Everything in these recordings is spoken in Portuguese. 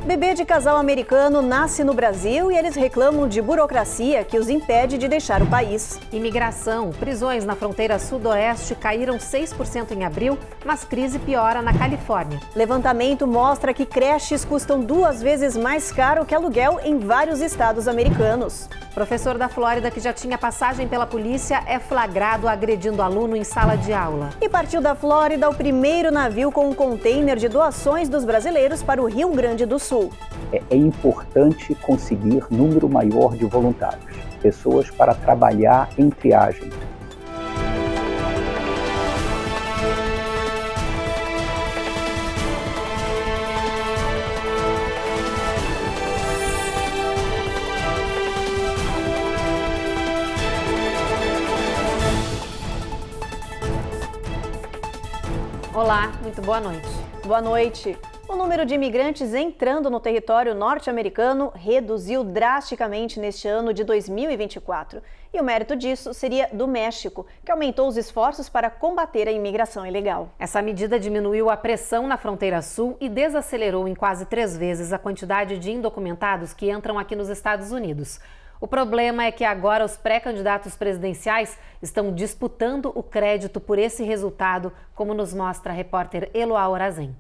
Bebê de casal americano nasce no Brasil e eles reclamam de burocracia que os impede de deixar o país. Imigração. Prisões na fronteira sudoeste caíram 6% em abril, mas crise piora na Califórnia. Levantamento mostra que creches custam 2 vezes mais caro que aluguel em vários estados americanos. Professor da Flórida que já tinha passagem pela polícia é flagrado agredindo aluno em sala de aula. E partiu da Flórida o primeiro navio com um container de doações dos brasileiros para o Rio Grande do Sul. É importante conseguir número maior de voluntários, pessoas para trabalhar em triagem. Olá, muito boa noite. Boa noite. O número de imigrantes entrando no território norte-americano reduziu drasticamente neste ano de 2024. E o mérito disso seria do México, que aumentou os esforços para combater a imigração ilegal. Essa medida diminuiu a pressão na fronteira sul e desacelerou em quase 3 vezes a quantidade de indocumentados que entram aqui nos Estados Unidos. O problema é que agora os pré-candidatos presidenciais estão disputando o crédito por esse resultado, como nos mostra a repórter Eloá Orazem.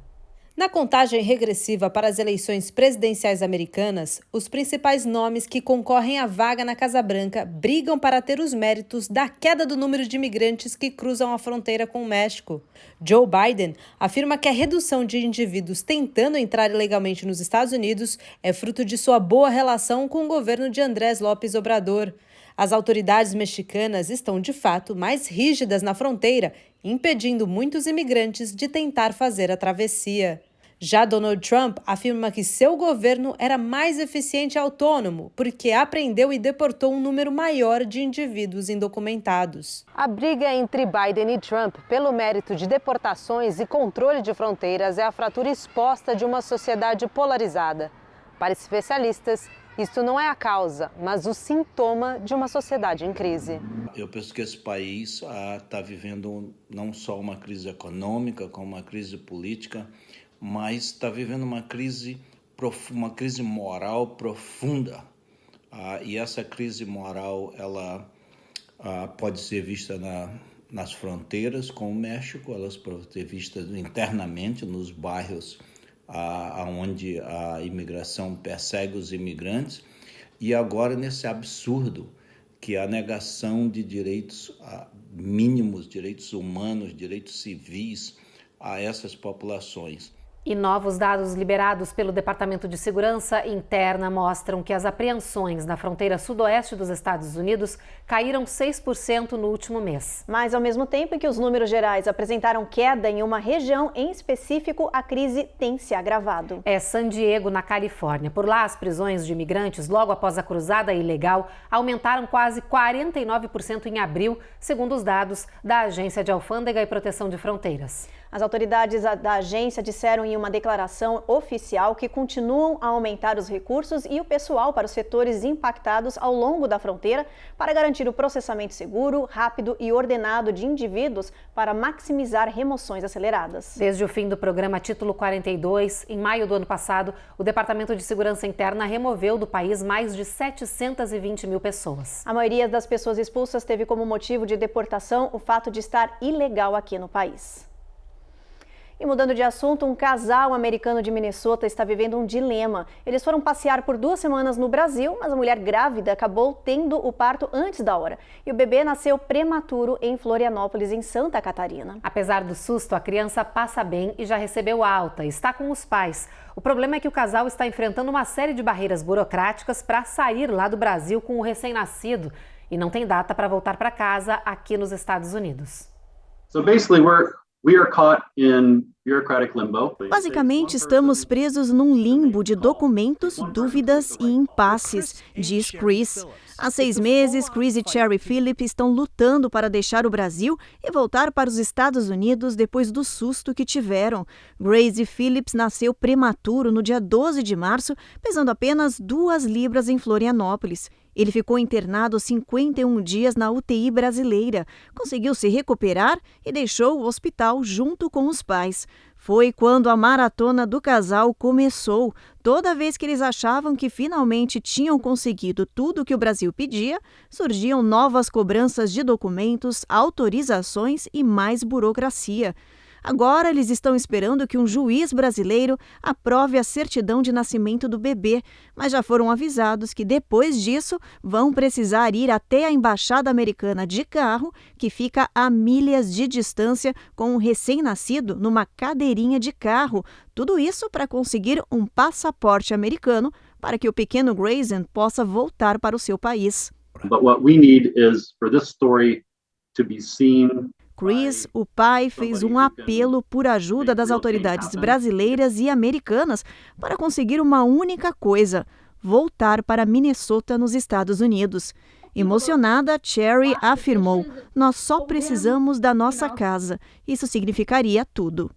Na contagem regressiva para as eleições presidenciais americanas, os principais nomes que concorrem à vaga na Casa Branca brigam para ter os méritos da queda do número de imigrantes que cruzam a fronteira com o México. Joe Biden afirma que a redução de indivíduos tentando entrar ilegalmente nos Estados Unidos é fruto de sua boa relação com o governo de Andrés López Obrador. As autoridades mexicanas estão, de fato, mais rígidas na fronteira, impedindo muitos imigrantes de tentar fazer a travessia. Já Donald Trump afirma que seu governo era mais eficiente e autônomo, porque apreendeu e deportou um número maior de indivíduos indocumentados. A briga entre Biden e Trump pelo mérito de deportações e controle de fronteiras é a fratura exposta de uma sociedade polarizada. Para especialistas, isso não é a causa, mas o sintoma de uma sociedade em crise. Eu penso que esse país está vivendo não só uma crise econômica, como uma crise política, mas está vivendo uma crise moral profunda. E essa crise moral ela pode ser vista nas fronteiras com o México, elas podem ser vistas internamente nos bairros onde a imigração persegue os imigrantes, e agora nesse absurdo que é a negação de direitos mínimos, direitos humanos, direitos civis a essas populações. E novos dados liberados pelo Departamento de Segurança Interna mostram que as apreensões na fronteira sudoeste dos Estados Unidos caíram 6% no último mês. Mas, ao mesmo tempo em que os números gerais apresentaram queda em uma região em específico, a crise tem se agravado. É San Diego, na Califórnia. Por lá, as prisões de imigrantes, logo após a cruzada ilegal, aumentaram quase 49% em abril, segundo os dados da Agência de Alfândega e Proteção de Fronteiras. As autoridades da agência disseram em uma declaração oficial que continuam a aumentar os recursos e o pessoal para os setores impactados ao longo da fronteira para garantir o processamento seguro, rápido e ordenado de indivíduos para maximizar remoções aceleradas. Desde o fim do programa Título 42, em maio do ano passado, o Departamento de Segurança Interna removeu do país mais de 720 mil pessoas. A maioria das pessoas expulsas teve como motivo de deportação o fato de estar ilegal aqui no país. E mudando de assunto, um casal americano de Minnesota está vivendo um dilema. Eles foram passear por 2 semanas no Brasil, mas a mulher grávida acabou tendo o parto antes da hora. E o bebê nasceu prematuro em Florianópolis, em Santa Catarina. Apesar do susto, a criança passa bem e já recebeu alta, está com os pais. O problema é que o casal está enfrentando uma série de barreiras burocráticas para sair lá do Brasil com o recém-nascido e não tem data para voltar para casa aqui nos Estados Unidos. So basically we are caught in bureaucratic limbo. Basicamente, estamos presos num limbo de documentos, dúvidas e impasses, diz Chris. Há 6 meses, Chris e Cherry Phillip estão lutando para deixar o Brasil e voltar para os Estados Unidos depois do susto que tiveram. Grace Phillips nasceu prematuro no dia 12 de março, pesando apenas 2 libras em Florianópolis. Ele ficou internado 51 dias na UTI brasileira, conseguiu se recuperar e deixou o hospital junto com os pais. Foi quando a maratona do casal começou. Toda vez que eles achavam que finalmente tinham conseguido tudo o que o Brasil pedia, surgiam novas cobranças de documentos, autorizações e mais burocracia. Agora eles estão esperando que um juiz brasileiro aprove a certidão de nascimento do bebê, mas já foram avisados que depois disso vão precisar ir até a embaixada americana de carro, que fica a milhas de distância, com um recém-nascido numa cadeirinha de carro. Tudo isso para conseguir um passaporte americano para que o pequeno Grayson possa voltar para o seu país. But what we need is for this story to be seen. Chris, o pai, fez um apelo por ajuda das autoridades brasileiras e americanas para conseguir uma única coisa: voltar para Minnesota, nos Estados Unidos. Emocionada, Cherry afirmou: "Nós só precisamos da nossa casa. Isso significaria tudo."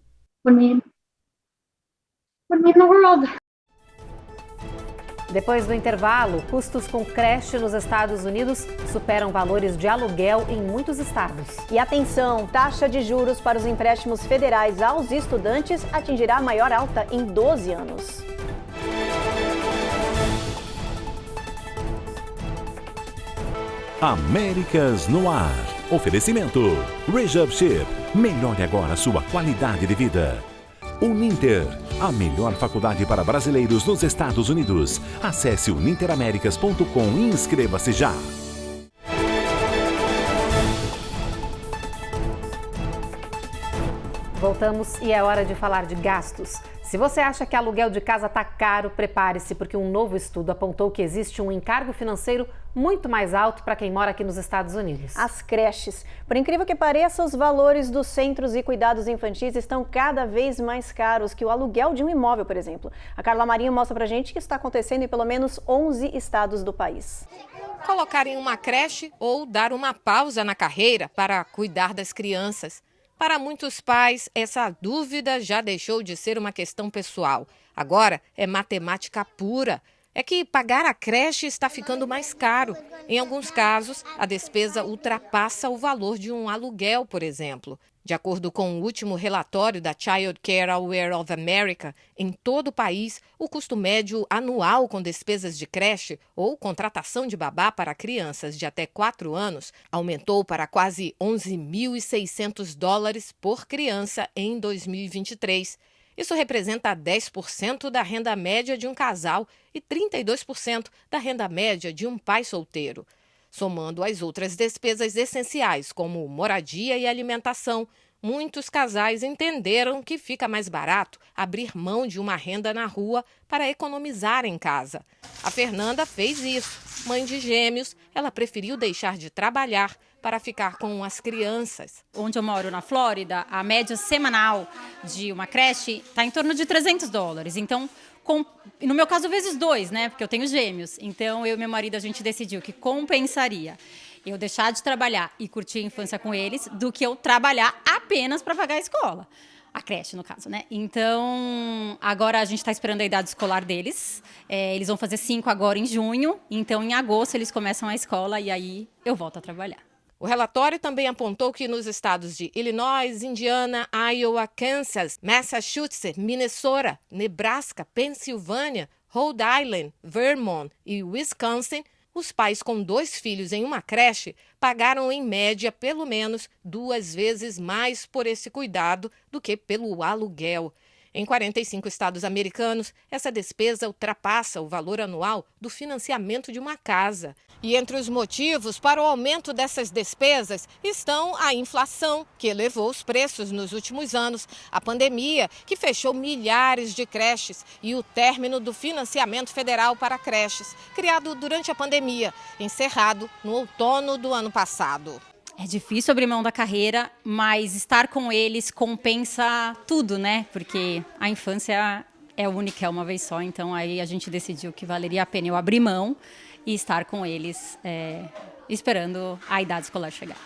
Depois do intervalo, custos com creche nos Estados Unidos superam valores de aluguel em muitos estados. E atenção, taxa de juros para os empréstimos federais aos estudantes atingirá a maior alta em 12 anos. Américas no Ar. Oferecimento. Rejup Chip. Melhore agora sua qualidade de vida. Uninter, a melhor faculdade para brasileiros nos Estados Unidos. Acesse uninteraméricas.com e inscreva-se já. Voltamos e é hora de falar de gastos. Se você acha que aluguel de casa está caro, prepare-se, porque um novo estudo apontou que existe um encargo financeiro muito mais alto para quem mora aqui nos Estados Unidos. As creches. Por incrível que pareça, os valores dos centros e cuidados infantis estão cada vez mais caros que o aluguel de um imóvel, por exemplo. A Carla Marinho mostra pra gente que isso está acontecendo em pelo menos 11 estados do país. Colocar em uma creche ou dar uma pausa na carreira para cuidar das crianças. Para muitos pais, essa dúvida já deixou de ser uma questão pessoal. Agora é matemática pura. É que pagar a creche está ficando mais caro. Em alguns casos, a despesa ultrapassa o valor de um aluguel, por exemplo. De acordo com o último relatório da Child Care Aware of America, em todo o país, o custo médio anual com despesas de creche ou contratação de babá para crianças de até 4 anos aumentou para quase $11.600 por criança em 2023. Isso representa 10% da renda média de um casal e 32% da renda média de um pai solteiro. Somando as outras despesas essenciais, como moradia e alimentação, muitos casais entenderam que fica mais barato abrir mão de uma renda na rua para economizar em casa. A Fernanda fez isso. Mãe de gêmeos, ela preferiu deixar de trabalhar para ficar com as crianças. Onde eu moro, na Flórida, a média semanal de uma creche está em torno de $300. Então, no meu caso, vezes 2, né? Porque eu tenho gêmeos. Então, eu e meu marido, a gente decidiu que compensaria eu deixar de trabalhar e curtir a infância com eles do que eu trabalhar apenas para pagar a escola. A creche, no caso, né? Então, agora a gente está esperando a idade escolar deles. Eles vão fazer 5 agora em junho. Então, em agosto, eles começam a escola e aí eu volto a trabalhar. O relatório também apontou que nos estados de Illinois, Indiana, Iowa, Kansas, Massachusetts, Minnesota, Nebraska, Pensilvânia, Rhode Island, Vermont e Wisconsin, os pais com 2 filhos em uma creche pagaram em média pelo menos 2 vezes mais por esse cuidado do que pelo aluguel. Em 45 estados americanos, essa despesa ultrapassa o valor anual do financiamento de uma casa. E entre os motivos para o aumento dessas despesas estão a inflação, que elevou os preços nos últimos anos, a pandemia, que fechou milhares de creches, e o término do financiamento federal para creches, criado durante a pandemia, encerrado no outono do ano passado. É difícil abrir mão da carreira, mas estar com eles compensa tudo, né? Porque a infância é única, é uma vez só. Então, aí a gente decidiu que valeria a pena eu abrir mão e estar com eles, esperando a idade escolar chegar.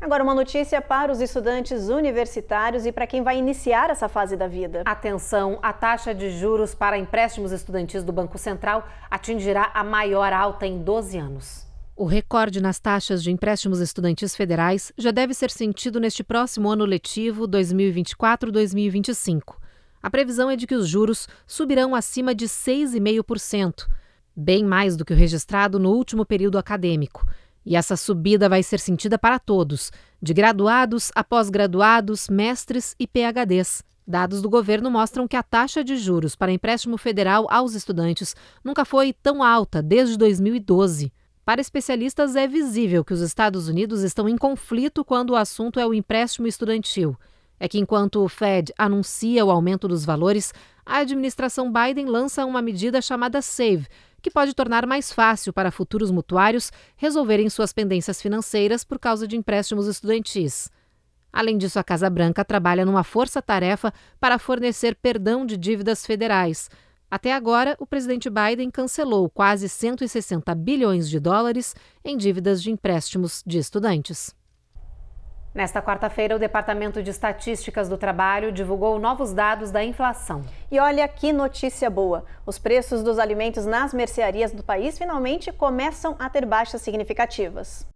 Agora, uma notícia para os estudantes universitários e para quem vai iniciar essa fase da vida. Atenção, a taxa de juros para empréstimos estudantis do Banco Central atingirá a maior alta em 12 anos. O recorde nas taxas de empréstimos estudantis federais já deve ser sentido neste próximo ano letivo 2024-2025. A previsão é de que os juros subirão acima de 6,5%, bem mais do que o registrado no último período acadêmico. E essa subida vai ser sentida para todos, de graduados a pós-graduados, mestres e PhDs. Dados do governo mostram que a taxa de juros para empréstimo federal aos estudantes nunca foi tão alta desde 2012. Para especialistas, é visível que os Estados Unidos estão em conflito quando o assunto é o empréstimo estudantil. É que enquanto o Fed anuncia o aumento dos valores, a administração Biden lança uma medida chamada SAVE, que pode tornar mais fácil para futuros mutuários resolverem suas pendências financeiras por causa de empréstimos estudantis. Além disso, a Casa Branca trabalha numa força-tarefa para fornecer perdão de dívidas federais. Até agora, o presidente Biden cancelou quase 160 bilhões de dólares em dívidas de empréstimos de estudantes. Nesta quarta-feira, o Departamento de Estatísticas do Trabalho divulgou novos dados da inflação. E olha que notícia boa! Os preços dos alimentos nas mercearias do país finalmente começam a ter baixas significativas.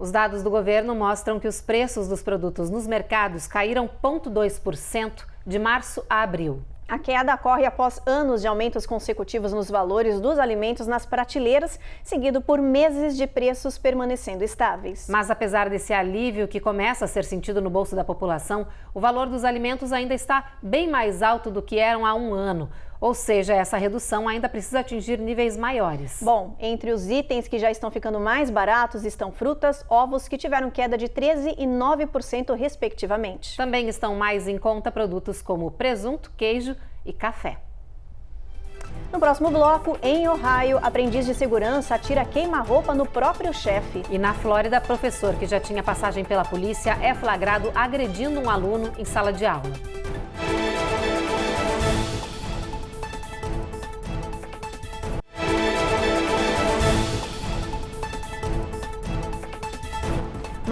Os dados do governo mostram que os preços dos produtos nos mercados caíram 0,2% de março a abril. A queda ocorre após anos de aumentos consecutivos nos valores dos alimentos nas prateleiras, seguido por meses de preços permanecendo estáveis. Mas apesar desse alívio que começa a ser sentido no bolso da população, o valor dos alimentos ainda está bem mais alto do que eram há um ano. Ou seja, essa redução ainda precisa atingir níveis maiores. Bom, entre os itens que já estão ficando mais baratos estão frutas, ovos, que tiveram queda de 13% e 9% respectivamente. Também estão mais em conta produtos como presunto, queijo e café. No próximo bloco, em Ohio, aprendiz de segurança atira queima-roupa no próprio chefe. E na Flórida, professor que já tinha passagem pela polícia é flagrado agredindo um aluno em sala de aula.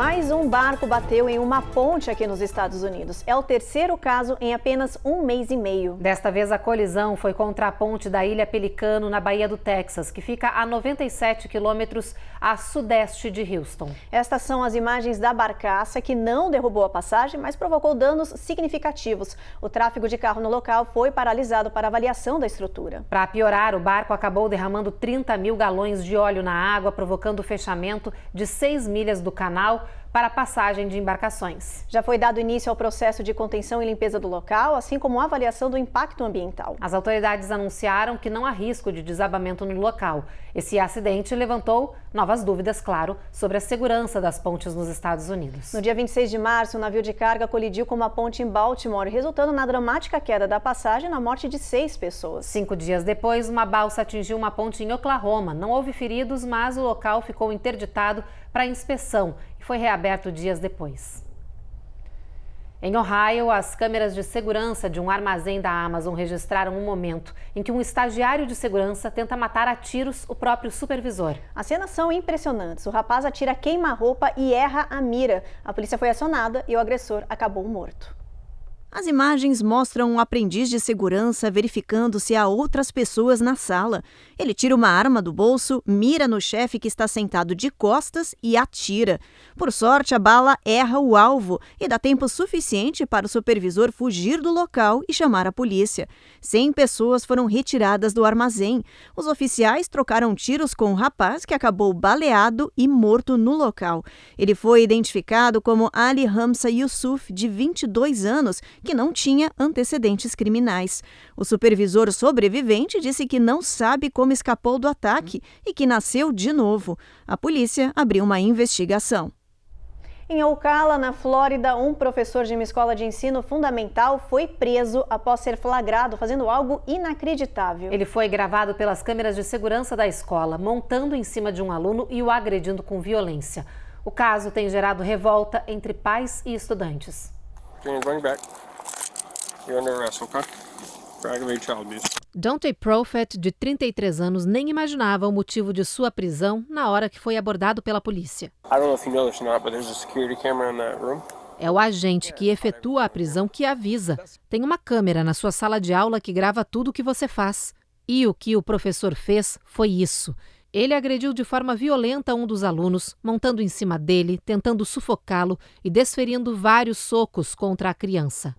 Mais um barco bateu em uma ponte aqui nos Estados Unidos. É o terceiro caso em apenas um mês e meio. Desta vez, a colisão foi contra a ponte da Ilha Pelicano, na Baía do Texas, que fica a 97 quilômetros a sudeste de Houston. Estas são as imagens da barcaça, que não derrubou a passagem, mas provocou danos significativos. O tráfego de carro no local foi paralisado para avaliação da estrutura. Para piorar, o barco acabou derramando 30 mil galões de óleo na água, provocando o fechamento de 6 milhas do canal para a passagem de embarcações. Já foi dado início ao processo de contenção e limpeza do local, assim como a avaliação do impacto ambiental. As autoridades anunciaram que não há risco de desabamento no local. Esse acidente levantou novas dúvidas, claro, sobre a segurança das pontes nos Estados Unidos. No dia 26 de março, um navio de carga colidiu com uma ponte em Baltimore, resultando na dramática queda da passagem e na morte de 6 pessoas. 5 dias depois, uma balsa atingiu uma ponte em Oklahoma. Não houve feridos, mas o local ficou interditado para inspeção e foi reaberto dias depois. Em Ohio, as câmeras de segurança de um armazém da Amazon registraram um momento em que um estagiário de segurança tenta matar a tiros o próprio supervisor. As cenas são impressionantes. O rapaz atira queima-roupa e erra a mira. A polícia foi acionada e o agressor acabou morto. As imagens mostram um aprendiz de segurança verificando se há outras pessoas na sala. Ele tira uma arma do bolso, mira no chefe que está sentado de costas e atira. Por sorte, a bala erra o alvo e dá tempo suficiente para o supervisor fugir do local e chamar a polícia. 100 pessoas foram retiradas do armazém. Os oficiais trocaram tiros com o rapaz, que acabou baleado e morto no local. Ele foi identificado como Ali Hamza Yusuf, de 22 anos, que não tinha antecedentes criminais. O supervisor sobrevivente disse que não sabe como escapou do ataque e que nasceu de novo. A polícia abriu uma investigação. Em Ocala, na Flórida, um professor de uma escola de ensino fundamental foi preso após ser flagrado fazendo algo inacreditável. Ele foi gravado pelas câmeras de segurança da escola, montando em cima de um aluno e o agredindo com violência. O caso tem gerado revolta entre pais e estudantes. Dante Prophet, de 33 anos, nem imaginava o motivo de sua prisão na hora que foi abordado pela polícia. É o agente que efetua a prisão que avisa. Tem uma câmera na sua sala de aula que grava tudo o que você faz. E o que o professor fez foi isso. Ele agrediu de forma violenta um dos alunos, montando em cima dele, tentando sufocá-lo e desferindo vários socos contra a criança.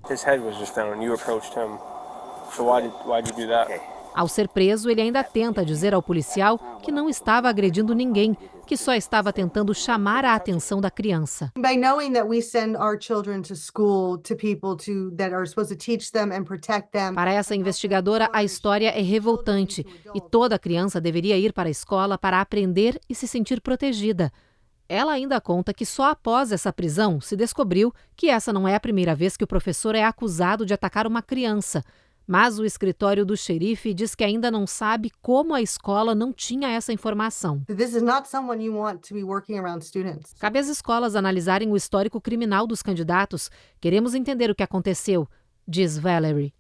Ao ser preso, ele ainda tenta dizer ao policial que não estava agredindo ninguém, que só estava tentando chamar a atenção da criança. By knowing that we send our children to school to people that are supposed to teach them and protect them. Para essa investigadora, a história é revoltante e toda criança deveria ir para a escola para aprender e se sentir protegida. Ela ainda conta que só após essa prisão se descobriu que essa não é a primeira vez que o professor é acusado de atacar uma criança. Mas o escritório do xerife diz que ainda não sabe como a escola não tinha essa informação. Cabe às escolas analisarem o histórico criminal dos candidatos. Queremos entender o que aconteceu, diz Valerie.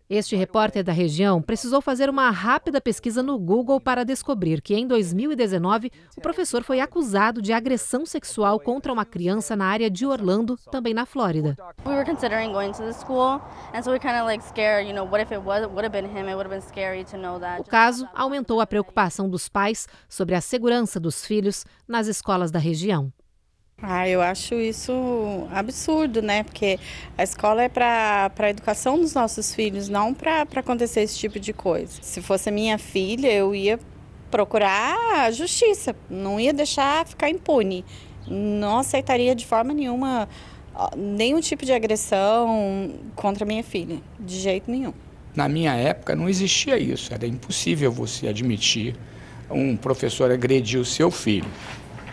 Este repórter da região precisou fazer uma rápida pesquisa no Google para descobrir que, em 2019, o professor foi acusado de agressão sexual contra uma criança na área de Orlando, também na Flórida. O caso aumentou a preocupação dos pais sobre a segurança dos filhos nas escolas da região. Eu acho isso absurdo, né? Porque a escola é para a educação dos nossos filhos, não para acontecer esse tipo de coisa. Se fosse minha filha, eu ia procurar a justiça, não ia deixar ficar impune. Não aceitaria de forma nenhuma nenhum tipo de agressão contra minha filha, de jeito nenhum. Na minha época não existia isso, era impossível você admitir um professor agredir o seu filho.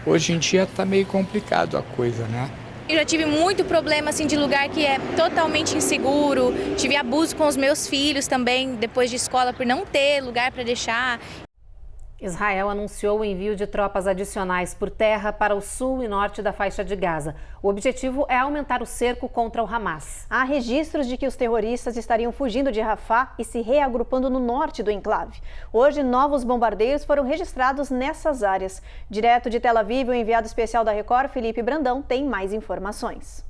Hoje em dia está meio complicado a coisa, né? Eu já tive muito problema assim, de lugar que é totalmente inseguro, tive abuso com os meus filhos também, depois de escola, por não ter lugar para deixar. Israel anunciou o envio de tropas adicionais por terra para o sul e norte da faixa de Gaza. O objetivo é aumentar o cerco contra o Hamas. Há registros de que os terroristas estariam fugindo de Rafah e se reagrupando no norte do enclave. Hoje, novos bombardeios foram registrados nessas áreas. Direto de Tel Aviv, o enviado especial da Record, Felipe Brandão, tem mais informações.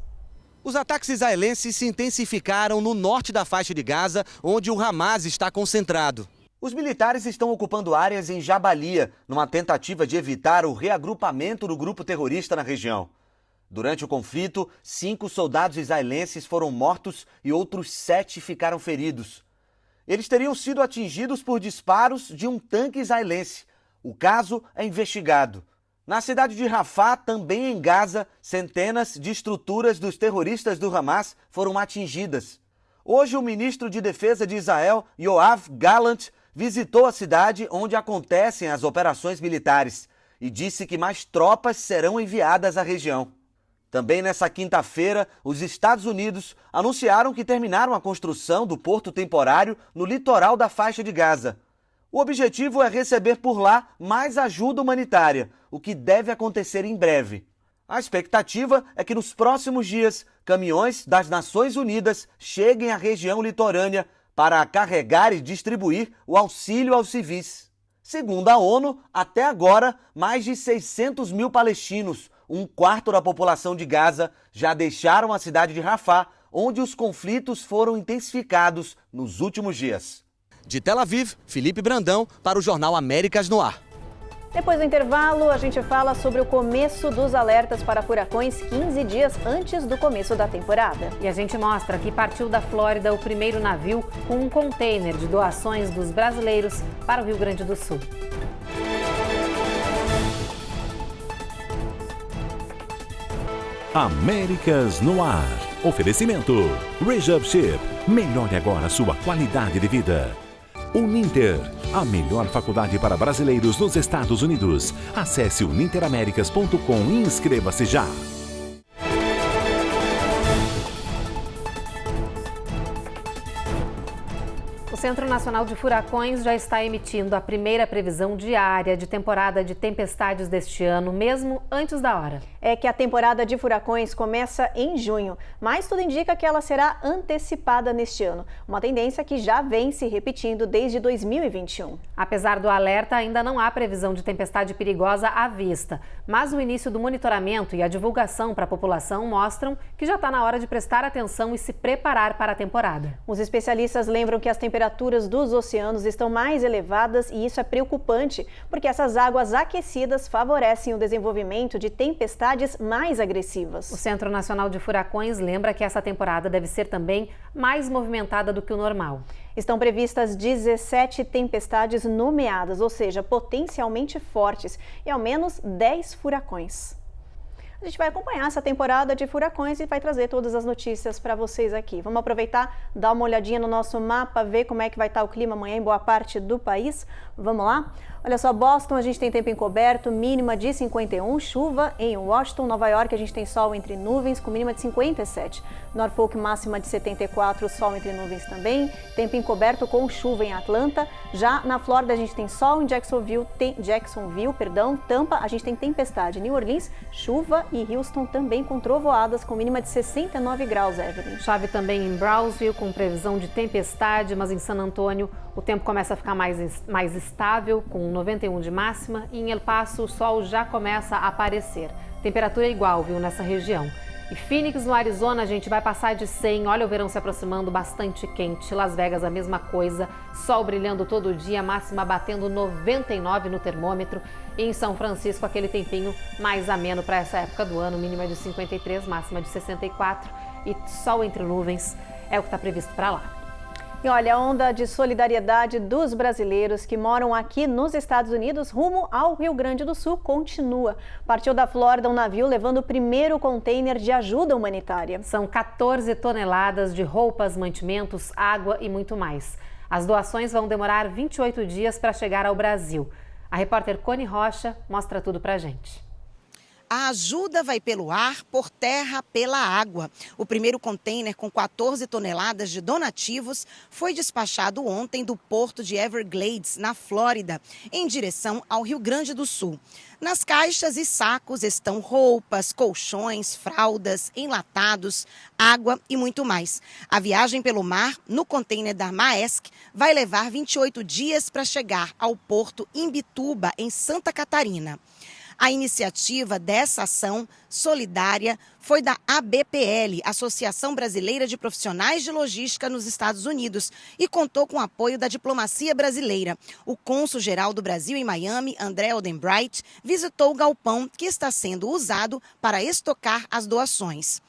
Os ataques israelenses se intensificaram no norte da faixa de Gaza, onde o Hamas está concentrado. Os militares estão ocupando áreas em Jabalia, numa tentativa de evitar o reagrupamento do grupo terrorista na região. Durante o conflito, 5 soldados israelenses foram mortos e outros 7 ficaram feridos. Eles teriam sido atingidos por disparos de um tanque israelense. O caso é investigado. Na cidade de Rafah, também em Gaza, centenas de estruturas dos terroristas do Hamas foram atingidas. Hoje, o ministro de Defesa de Israel, Yoav Gallant, visitou a cidade onde acontecem as operações militares e disse que mais tropas serão enviadas à região. Também nessa quinta-feira, os Estados Unidos anunciaram que terminaram a construção do porto temporário no litoral da faixa de Gaza. O objetivo é receber por lá mais ajuda humanitária, o que deve acontecer em breve. A expectativa é que nos próximos dias, caminhões das Nações Unidas cheguem à região litorânea para carregar e distribuir o auxílio aos civis. Segundo a ONU, até agora, mais de 600 mil palestinos, um quarto da população de Gaza, já deixaram a cidade de Rafah, onde os conflitos foram intensificados nos últimos dias. De Tel Aviv, Felipe Brandão, para o Jornal Américas no Ar. Depois do intervalo, a gente fala sobre o começo dos alertas para furacões 15 dias antes do começo da temporada. E a gente mostra que partiu da Flórida o primeiro navio com um container de doações dos brasileiros para o Rio Grande do Sul. Américas no Ar. Oferecimento. Rejab Ship. Melhore agora sua qualidade de vida. Uninter, a melhor faculdade para brasileiros nos Estados Unidos. Acesse uninteraméricas.com e inscreva-se já. O Centro Nacional de Furacões já está emitindo a primeira previsão diária de temporada de tempestades deste ano, mesmo antes da hora. É que a temporada de furacões começa em junho, mas tudo indica que ela será antecipada neste ano. Uma tendência que já vem se repetindo desde 2021. Apesar do alerta, ainda não há previsão de tempestade perigosa à vista, mas o início do monitoramento e a divulgação para a população mostram que já está na hora de prestar atenção e se preparar para a temporada. Os especialistas lembram que as temperaturas temperaturas dos oceanos estão mais elevadas e isso é preocupante, porque essas águas aquecidas favorecem o desenvolvimento de tempestades mais agressivas. O Centro Nacional de Furacões lembra que essa temporada deve ser também mais movimentada do que o normal. Estão previstas 17 tempestades nomeadas, ou seja, potencialmente fortes, e ao menos 10 furacões. A gente vai acompanhar essa temporada de furacões e vai trazer todas as notícias para vocês aqui. Vamos aproveitar, dar uma olhadinha no nosso mapa, ver como é que vai estar o clima amanhã em boa parte do país. Vamos lá? Olha só, Boston a gente tem tempo encoberto, mínima de 51, chuva em Washington. Nova York a gente tem sol entre nuvens com mínima de 57. Norfolk máxima de 74, sol entre nuvens também. Tempo encoberto com chuva em Atlanta. Já na Flórida a gente tem sol em Jacksonville, Tampa a gente tem tempestade. New Orleans, chuva e Houston também com trovoadas com mínima de 69 graus, Evelyn. Chove também em Brownsville com previsão de tempestade, mas em San Antônio o tempo começa a ficar mais estável com 91 de máxima e em El Paso o sol já começa a aparecer. Temperatura igual, viu, nessa região. E Phoenix, no Arizona, a gente vai passar de 100, olha o verão se aproximando, bastante quente. Las Vegas, a mesma coisa, sol brilhando todo dia, máxima batendo 99 no termômetro. E em São Francisco, aquele tempinho mais ameno para essa época do ano, mínima de 53, máxima de 64 e sol entre nuvens é o que está previsto para lá. E olha, a onda de solidariedade dos brasileiros que moram aqui nos Estados Unidos rumo ao Rio Grande do Sul continua. Partiu da Flórida um navio levando o primeiro container de ajuda humanitária. São 14 toneladas de roupas, mantimentos, água e muito mais. As doações vão demorar 28 dias para chegar ao Brasil. A repórter Cone Rocha mostra tudo pra gente. A ajuda vai pelo ar, por terra, pela água. O primeiro container com 14 toneladas de donativos foi despachado ontem do porto de Everglades, na Flórida, em direção ao Rio Grande do Sul. Nas caixas e sacos estão roupas, colchões, fraldas, enlatados, água e muito mais. A viagem pelo mar, no container da Maersk, vai levar 28 dias para chegar ao porto Imbituba, em Santa Catarina. A iniciativa dessa ação solidária foi da ABPL, Associação Brasileira de Profissionais de Logística nos Estados Unidos, e contou com o apoio da diplomacia brasileira. O cônsul-geral do Brasil em Miami, André Odenbright, visitou o galpão que está sendo usado para estocar as doações.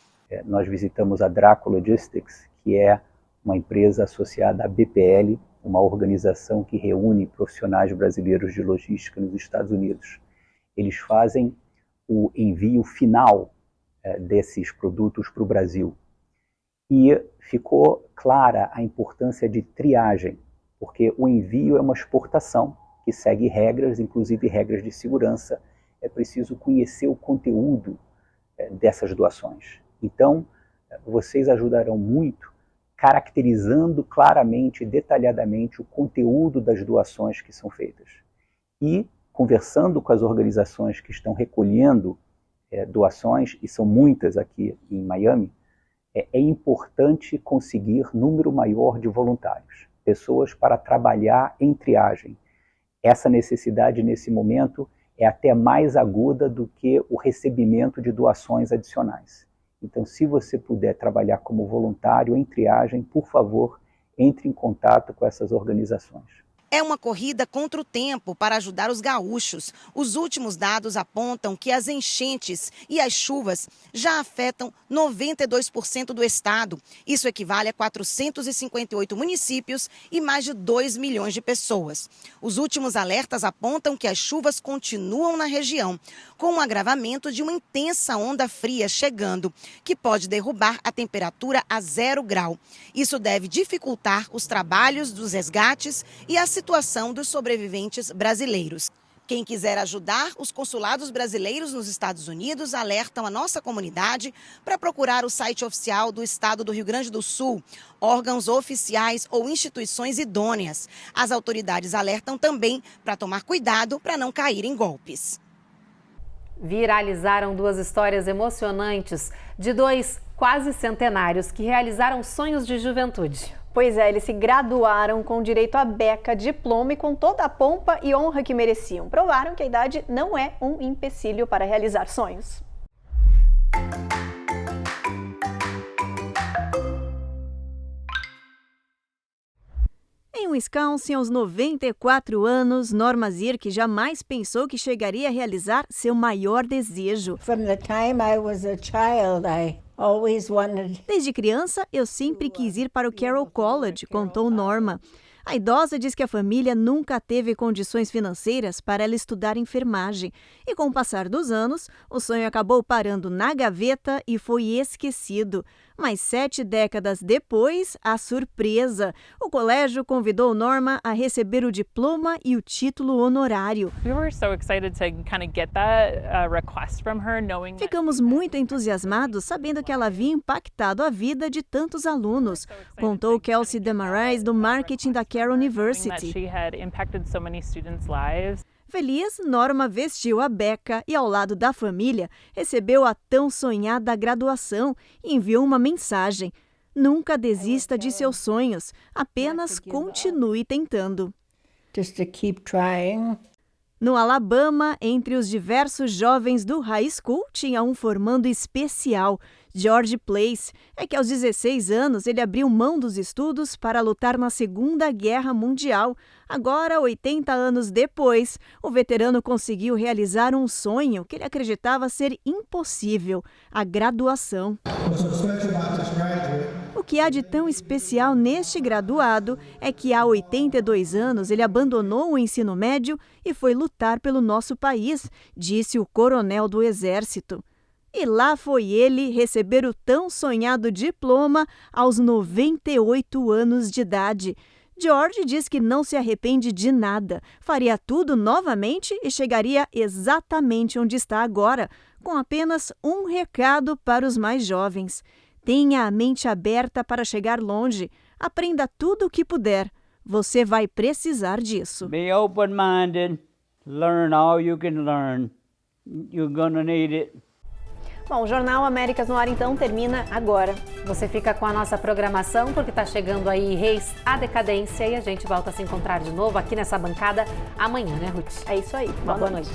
Nós visitamos a Draco Logistics, que é uma empresa associada à BPL, uma organização que reúne profissionais brasileiros de logística nos Estados Unidos. Eles fazem o envio final desses produtos para o Brasil. E ficou clara a importância de triagem, porque o envio é uma exportação que segue regras, inclusive regras de segurança. É preciso conhecer o conteúdo dessas doações. Então, vocês ajudarão muito caracterizando claramente e detalhadamente o conteúdo das doações que são feitas. E conversando com as organizações que estão recolhendo doações, e são muitas aqui em Miami, é importante conseguir número maior de voluntários, pessoas para trabalhar em triagem. Essa necessidade, nesse momento, é até mais aguda do que o recebimento de doações adicionais. Então, se você puder trabalhar como voluntário em triagem, por favor, entre em contato com essas organizações. É uma corrida contra o tempo para ajudar os gaúchos. Os últimos dados apontam que as enchentes e as chuvas já afetam 92% do estado. Isso equivale a 458 municípios e mais de 2 milhões de pessoas. Os últimos alertas apontam que as chuvas continuam na região, com um agravamento de uma intensa onda fria chegando, que pode derrubar a temperatura a 0 grau. Isso deve dificultar os trabalhos dos resgates e a situação dos sobreviventes brasileiros. Quem quiser ajudar, os consulados brasileiros nos Estados Unidos alertam a nossa comunidade para procurar o site oficial do Estado do Rio Grande do Sul, órgãos oficiais ou instituições idôneas. As autoridades alertam também para tomar cuidado para não cair em golpes. Viralizaram duas histórias emocionantes de dois quase centenários que realizaram sonhos de juventude. Pois é, eles se graduaram com direito à beca, diploma e com toda a pompa e honra que mereciam. Provaram que a idade não é um empecilho para realizar sonhos. Wisconsin, aos 94 anos, Norma Zirk jamais pensou que chegaria a realizar seu maior desejo. Desde criança, eu sempre quis ir para o Carroll College, contou Norma. A idosa diz que a família nunca teve condições financeiras para ela estudar enfermagem. E com o passar dos anos, o sonho acabou parando na gaveta e foi esquecido. Mas 7 décadas depois, a surpresa. O colégio convidou Norma a receber o diploma e o título honorário. Ficamos muito entusiasmados sabendo que ela havia impactado a vida de tantos alunos, contou Kelsey Demarais, do marketing da Carroll University. Feliz, Norma vestiu a beca e, ao lado da família, recebeu a tão sonhada graduação e enviou uma mensagem. Nunca desista de seus sonhos, apenas continue tentando. No Alabama, entre os diversos jovens do high school, tinha um formando especial, George Place. É que aos 16 anos ele abriu mão dos estudos para lutar na Segunda Guerra Mundial. Agora, 80 anos depois, o veterano conseguiu realizar um sonho que ele acreditava ser impossível, a graduação. O que há de tão especial neste graduado é que há 82 anos ele abandonou o ensino médio e foi lutar pelo nosso país, disse o coronel do Exército. E lá foi ele receber o tão sonhado diploma aos 98 anos de idade. George diz que não se arrepende de nada, faria tudo novamente e chegaria exatamente onde está agora, com apenas um recado para os mais jovens. Tenha a mente aberta para chegar longe. Aprenda tudo o que puder. Você vai precisar disso. Be open-minded. Learn all you can learn. You're gonna need it. Bom, o Jornal Américas no Ar, então, termina agora. Você fica com a nossa programação, porque está chegando aí Reis à Decadência e a gente volta a se encontrar de novo aqui nessa bancada amanhã, né, Ruth? É isso aí. Uma boa noite.